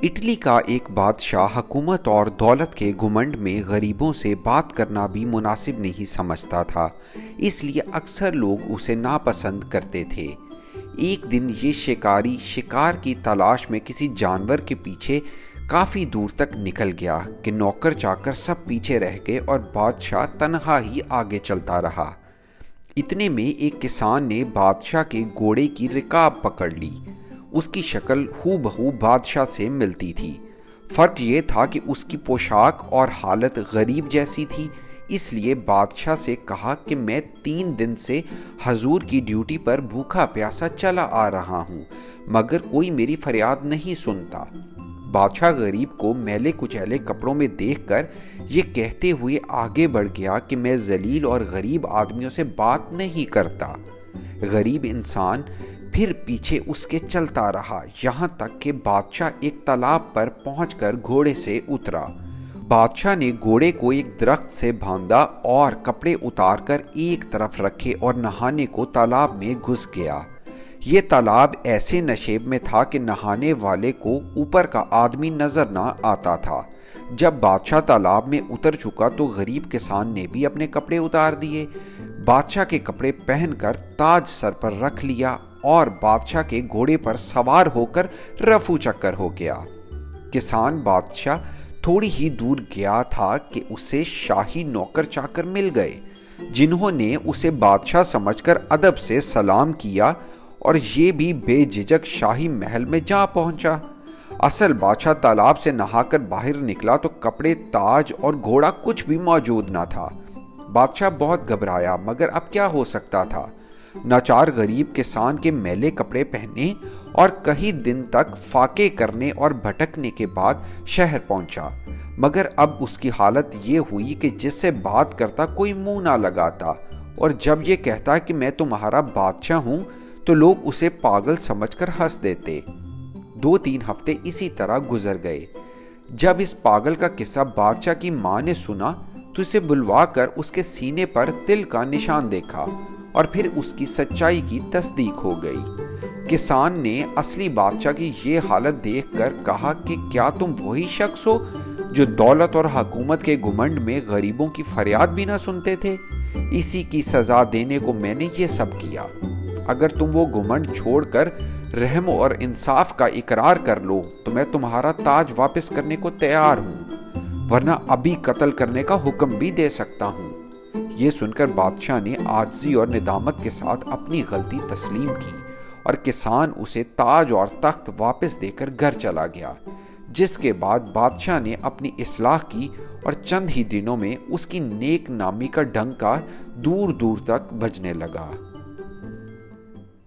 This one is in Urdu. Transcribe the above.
اٹلی کا ایک بادشاہ حکومت اور دولت کے گھمنڈ میں غریبوں سے بات کرنا بھی مناسب نہیں سمجھتا تھا، اس لیے اکثر لوگ اسے ناپسند کرتے تھے۔ ایک دن یہ شکاری شکار کی تلاش میں کسی جانور کے پیچھے کافی دور تک نکل گیا کہ نوکر چاکر سب پیچھے رہ گئے اور بادشاہ تنہا ہی آگے چلتا رہا۔ اتنے میں ایک کسان نے بادشاہ کے گھوڑے کی رکاب پکڑ لی۔ اس کی شکل ہو بہو بادشاہ سے ملتی تھی، فرق یہ تھا کہ اس کی پوشاک اور حالت غریب جیسی تھی۔ اس لیے بادشاہ سے کہا کہ میں 3 دن سے حضور کی ڈیوٹی پر بھوکا پیاسا چلا آ رہا ہوں، مگر کوئی میری فریاد نہیں سنتا۔ بادشاہ غریب کو میلے کچیلے کپڑوں میں دیکھ کر یہ کہتے ہوئے آگے بڑھ گیا کہ میں ذلیل اور غریب آدمیوں سے بات نہیں کرتا۔ غریب انسان پھر پیچھے اس کے چلتا رہا، یہاں تک کہ بادشاہ ایک تالاب پر پہنچ کر گھوڑے سے اترا۔ بادشاہ نے گھوڑے کو ایک درخت سے باندھا اور کپڑے اتار کر ایک طرف رکھے اور نہانے کو تالاب میں گھس گیا۔ یہ تالاب ایسے نشیب میں تھا کہ نہانے والے کو اوپر کا آدمی نظر نہ آتا تھا۔ جب بادشاہ تالاب میں اتر چکا تو غریب کسان نے بھی اپنے کپڑے اتار دیے، بادشاہ کے کپڑے پہن کر تاج سر پر رکھ لیا اور بادشاہ کے گھوڑے پر سوار ہو کر رفو چکر ہو گیا۔ کسان بادشاہ تھوڑی ہی دور گیا تھا کہ اسے شاہی نوکر چاکر مل گئے، جنہوں نے اسے بادشاہ سمجھ کر ادب سے سلام کیا اور یہ بھی بے جھجک شاہی محل میں جا پہنچا۔ اصل بادشاہ تالاب سے نہا کر باہر نکلا تو کپڑے، تاج اور گھوڑا کچھ بھی موجود نہ تھا۔ بادشاہ بہت گھبرایا، مگر اب کیا ہو سکتا تھا؟ ناچار غریب کسان کے میلے کپڑے پہننے اور کئی دن تک فاقے کرنے اور بھٹکنے کے بعد شہر پہنچا، مگر اب اس کی حالت یہ ہوئی کہ جس سے بات کرتا کوئی منہ نہ لگاتا، اور جب یہ کہتا کہ میں تمہارا بادشاہ ہوں تو لوگ اسے پاگل سمجھ کر ہنس دیتے۔ 2-3 ہفتے اسی طرح گزر گئے۔ جب اس پاگل کا قصہ بادشاہ کی ماں نے سنا تو اسے بلوا کر اس کے سینے پر تل کا نشان دیکھا اور پھر اس کی سچائی کی تصدیق ہو گئی۔ کسان نے اصلی بادشاہ کی یہ حالت دیکھ کر کہا کہ کیا تم وہی شخص ہو جو دولت اور حکومت کے گھمنڈ میں غریبوں کی فریاد بھی نہ سنتے تھے؟ اسی کی سزا دینے کو میں نے یہ سب کیا۔ اگر تم وہ گھمنڈ چھوڑ کر رحم اور انصاف کا اقرار کر لو تو میں تمہارا تاج واپس کرنے کو تیار ہوں، ورنہ ابھی قتل کرنے کا حکم بھی دے سکتا ہوں۔ یہ سن کر بادشاہ نے عاجزی اور ندامت کے ساتھ اپنی غلطی تسلیم کی اور کسان اسے تاج اور تخت واپس دے کر گھر چلا گیا، جس کے بعد بادشاہ نے اپنی اصلاح کی اور چند ہی دنوں میں اس کی نیک نامی کا ڈنکا دور دور تک بجنے لگا۔